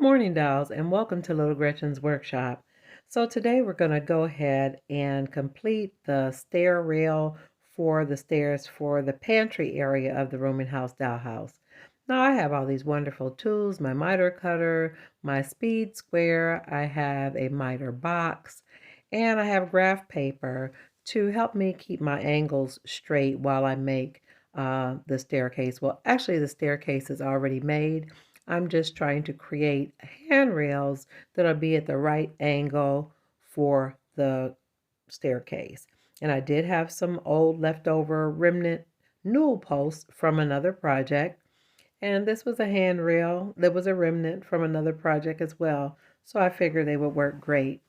Morning, dolls, and welcome to Little Gretchen's workshop. So today we're going to go ahead and complete the stair rail for the stairs for the pantry area of the rooming house dollhouse. Now I have all these wonderful tools, my miter cutter, my speed square, I have a miter box, and I have graph paper to help me keep my angles straight while I make the staircase. Well, actually the staircase is already made. I'm just trying to create handrails that'll be at the right angle for the staircase. And I did have some old leftover remnant newel posts from another project. And this was a handrail that was a remnant from another project as well. So I figured they would work great.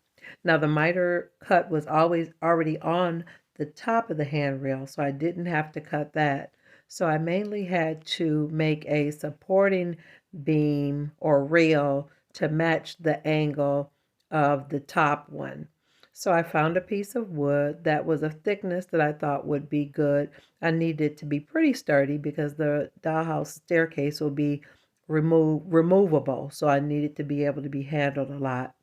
Now the miter cut was always already on the top of the handrail, so I didn't have to cut that. So I mainly had to make a supporting beam or rail to match the angle of the top one. So I found a piece of wood that was a thickness that I thought would be good. I needed it to be pretty sturdy because the dollhouse staircase will be removable. So I needed to be able to be handled a lot.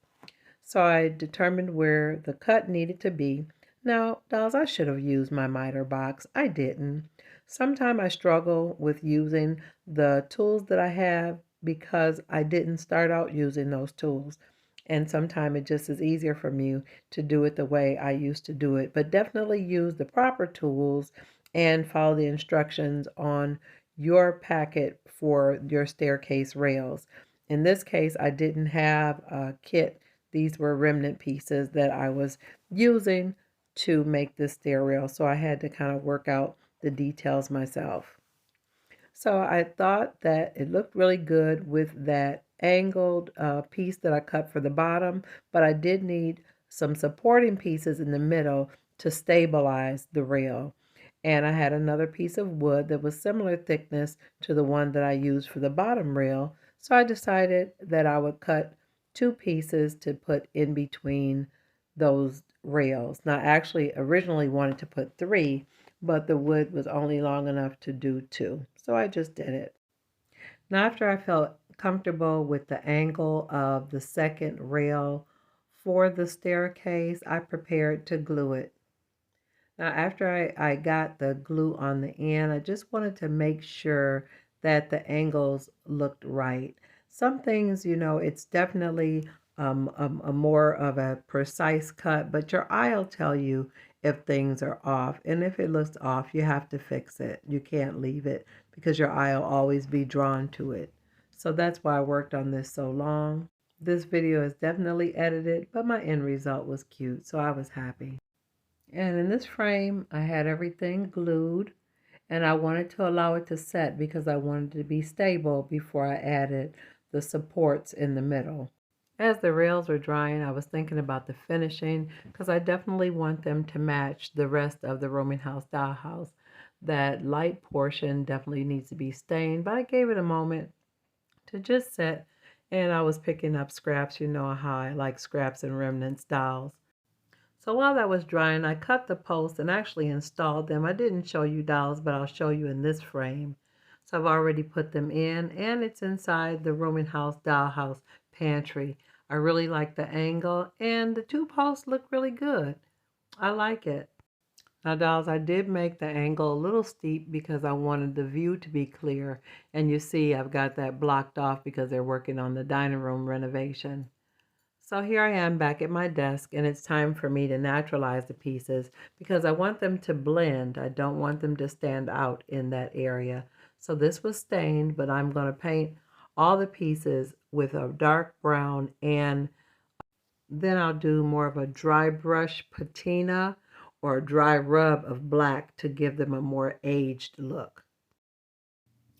So I determined where the cut needed to be. Now, dolls, I should have used my miter box. I didn't. Sometimes I struggle with using the tools that I have because I didn't start out using those tools. And sometimes it just is easier for me to do it the way I used to do it. But definitely use the proper tools and follow the instructions on your packet for your staircase rails. In this case, I didn't have a kit. These were remnant pieces that I was using to make this stair rail. So I had to kind of work out the details myself. So I thought that it looked really good with that angled piece that I cut for the bottom, but I did need some supporting pieces in the middle to stabilize the rail. And I had another piece of wood that was similar thickness to the one that I used for the bottom rail. So I decided that I would cut two pieces to put in between those rails. Now, I actually originally wanted to put three, but the wood was only long enough to do two. So I just did it. Now, after I felt comfortable with the angle of the second rail for the staircase, I prepared to glue it. Now, after I got the glue on the end, I just wanted to make sure that the angles looked right. Some things, it's definitely a more of a precise cut, but your eye will tell you if things are off. And if it looks off, you have to fix it. You can't leave it because your eye will always be drawn to it. So that's why I worked on this so long. This video is definitely edited, but my end result was cute, so I was happy. And in this frame, I had everything glued, and I wanted to allow it to set because I wanted it to be stable before I added the supports in the middle. As the rails were drying, I was thinking about the finishing because I definitely want them to match the rest of the rooming house dollhouse. That light portion definitely needs to be stained, but I gave it a moment to just set, and I was picking up scraps. You know how I like scraps and remnants dolls. So while that was drying, I cut the posts and actually installed them. I didn't show you dolls, but I'll show you in this frame. So I've already put them in, and it's inside the rooming house dollhouse pantry. I really like the angle, and the two posts look really good. I like it. Now, dolls, I did make the angle a little steep because I wanted the view to be clear. And you see I've got that blocked off because they're working on the dining room renovation. So here I am back at my desk, and it's time for me to naturalize the pieces because I want them to blend. I don't want them to stand out in that area. So this was stained, but I'm going to paint all the pieces with a dark brown, and then I'll do more of a dry brush patina or dry rub of black to give them a more aged look.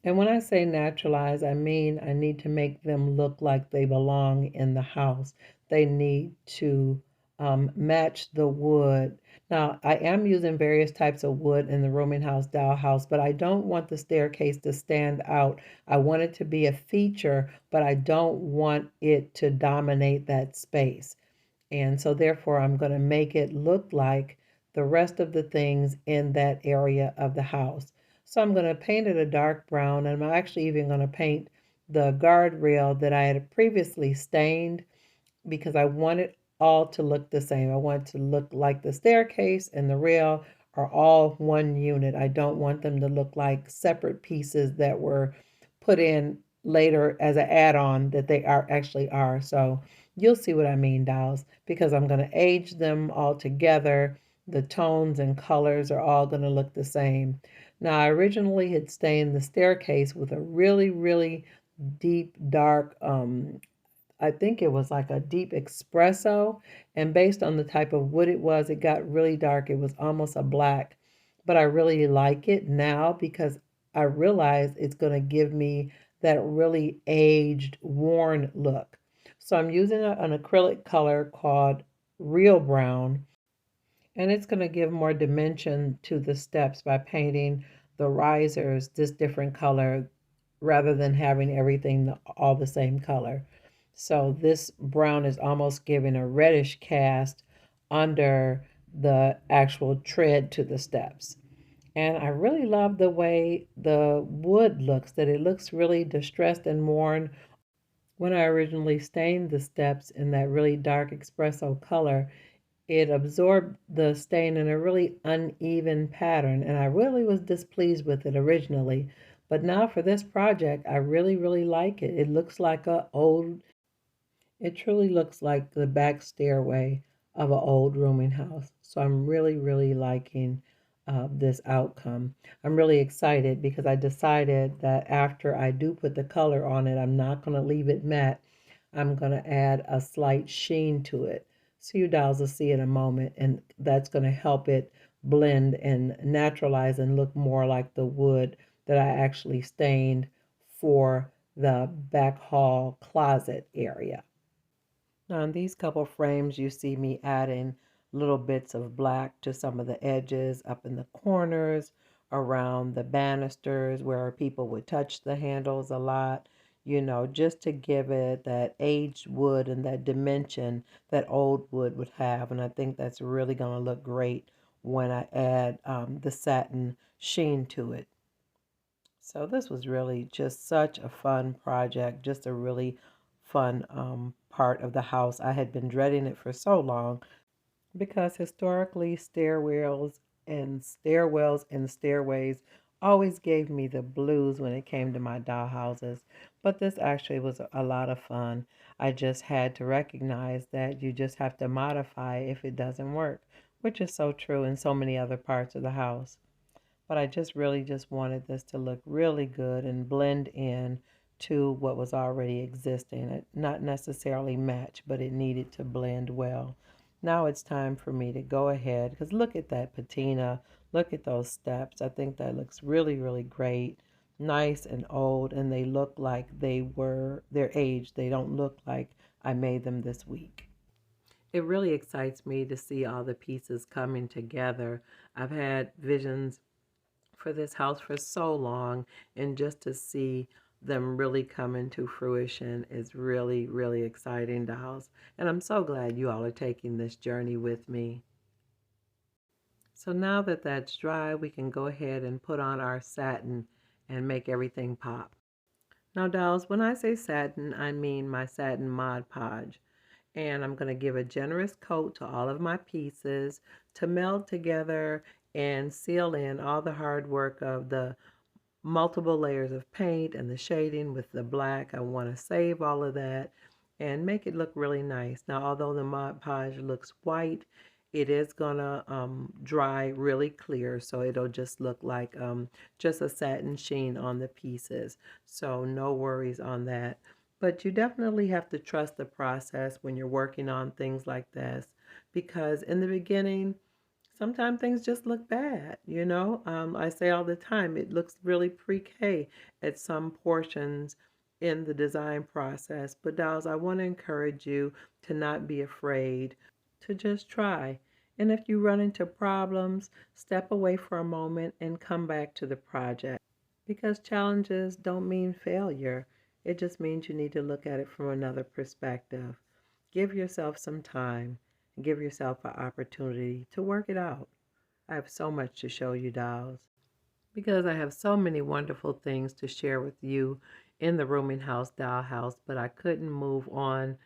And when I say naturalize, I mean I need to make them look like they belong in the house. They need to match the wood. Now, I am using various types of wood in the rooming house dollhouse, but I don't want the staircase to stand out. I want it to be a feature, but I don't want it to dominate that space. And so therefore, I'm going to make it look like the rest of the things in that area of the house. So I'm going to paint it a dark brown, and I'm actually even going to paint the guardrail that I had previously stained because I want it all to look the same. I want it to look like the staircase and the rail are all one unit. I don't want them to look like separate pieces that were put in later as an add-on that they are actually are. So you'll see what I mean, dolls, because I'm going to age them all together. The tones and colors are all going to look the same. Now, I originally had stained the staircase with a really, really deep, dark I think it was like a deep espresso. And based on the type of wood it was, it got really dark. It was almost a black. But I really like it now because I realize it's going to give me that really aged, worn look. So I'm using an acrylic color called Real Brown, and it's going to give more dimension to the steps by painting the risers this different color rather than having everything all the same color. So this brown is almost giving a reddish cast under the actual tread to the steps. And I really love the way the wood looks, that it looks really distressed and worn. When I originally stained the steps in that really dark espresso color, it absorbed the stain in a really uneven pattern, and I really was displeased with it originally. But now for this project, I really, really like it. It truly looks like the back stairway of an old rooming house. So I'm really, really liking this outcome. I'm really excited because I decided that after I do put the color on it, I'm not going to leave it matte. I'm going to add a slight sheen to it. So you dolls will see in a moment, and that's going to help it blend and naturalize and look more like the wood that I actually stained for the back hall closet area. Now in these couple frames, you see me adding little bits of black to some of the edges up in the corners, around the banisters where people would touch the handles a lot, just to give it that aged wood and that dimension that old wood would have. And I think that's really going to look great when I add the satin sheen to it. So this was really just such a fun project, just a really fun part of the house. I had been dreading it for so long because historically stairwells and stairways always gave me the blues when it came to my dollhouses. But this actually was a lot of fun. I just had to recognize that you just have to modify if it doesn't work, which is so true in so many other parts of the house. But I just really just wanted this to look really good and blend in to what was already existing. It not necessarily match, but it needed to blend well. Now it's time for me to go ahead, because look at that patina, look at those steps. I think that looks really, really great, nice and old, and they look like their age. They don't look like I made them this week. It really excites me to see all the pieces coming together. I've had visions for this house for so long, and just to see them really come into fruition is really, really exciting, dolls. And I'm so glad you all are taking this journey with me. So now that that's dry, we can go ahead and put on our satin and make everything pop. Now, dolls, when I say satin, I mean my Satin Mod Podge. And I'm going to give a generous coat to all of my pieces to meld together and seal in all the hard work of the multiple layers of paint and the shading with the black. I want to save all of that and make it look really nice. Now, although the Mod Podge looks white, it is gonna dry really clear, so it'll just look like just a satin sheen on the pieces. So no worries on that. But you definitely have to trust the process when you're working on things like this, because in the beginning, sometimes things just look bad. I say all the time, it looks really pre-K at some portions in the design process. But dolls, I want to encourage you to not be afraid, to just try. And if you run into problems, step away for a moment and come back to the project. Because challenges don't mean failure. It just means you need to look at it from another perspective. Give yourself some time. Give yourself an opportunity to work it out. I have so much to show you, dolls, because I have so many wonderful things to share with you in the Rooming House Dollhouse, but I couldn't move on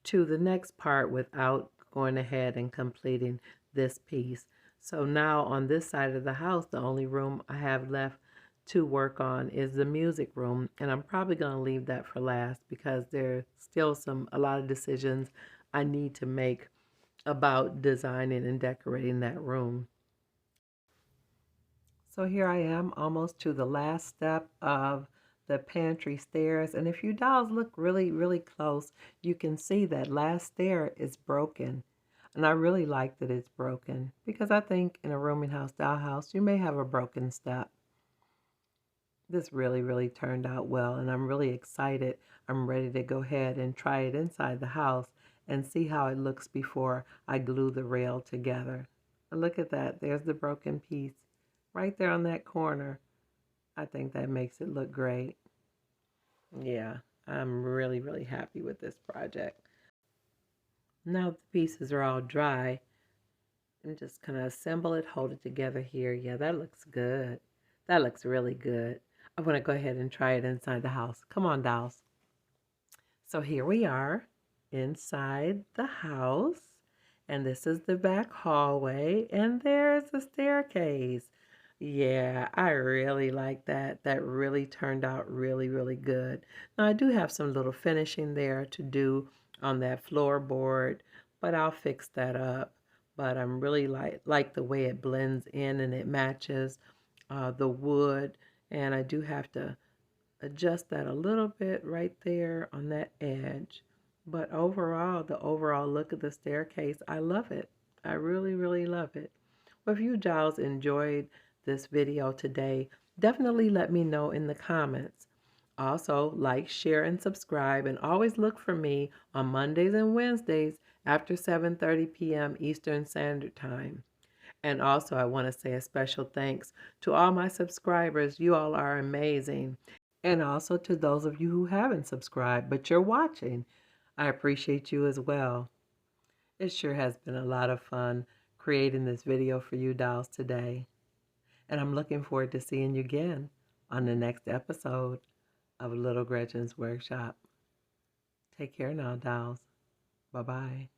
to the next part without going ahead and completing this piece. So now on this side of the house, the only room I have left to work on is the music room, and I'm probably going to leave that for last because there's still a lot of decisions I need to make about designing and decorating that room. So here I am almost to the last step of the pantry stairs, and if you dolls look really close, you can see that last stair is broken. And I really like that it's broken because I think in a rooming house dollhouse you may have a broken step. This really turned out well, and I'm really excited. I'm ready to go ahead and try it inside the house and see how it looks before I glue the rail together. Look at that. There's the broken piece right there on that corner. I think that makes it look great. Yeah, I'm really happy with this project. Now the pieces are all dry, I'm just going to assemble it, hold it together here. Yeah, that looks good. That looks really good. I'm going to go ahead and try it inside the house. Come on, dolls. So here we are inside the house. And this is the back hallway. And there's the staircase. Yeah, I really like that. That really turned out really good. Now, I do have some little finishing there to do on that floorboard, but I'll fix that up. But I'm really like the way it blends in and it matches the wood. And I do have to adjust that a little bit right there on that edge. But overall, the overall look of the staircase, I love it. I really love it. Well, if you dolls enjoyed this video today, definitely let me know in the comments. Also, like, share, and subscribe, and always look for me on Mondays and Wednesdays after 7:30 p.m. Eastern Standard Time. And also, I want to say a special thanks to all my subscribers. You all are amazing. And also to those of you who haven't subscribed, but you're watching. I appreciate you as well. It sure has been a lot of fun creating this video for you dolls today. And I'm looking forward to seeing you again on the next episode of Little Gretchen's Workshop. Take care now, dolls. Bye-bye.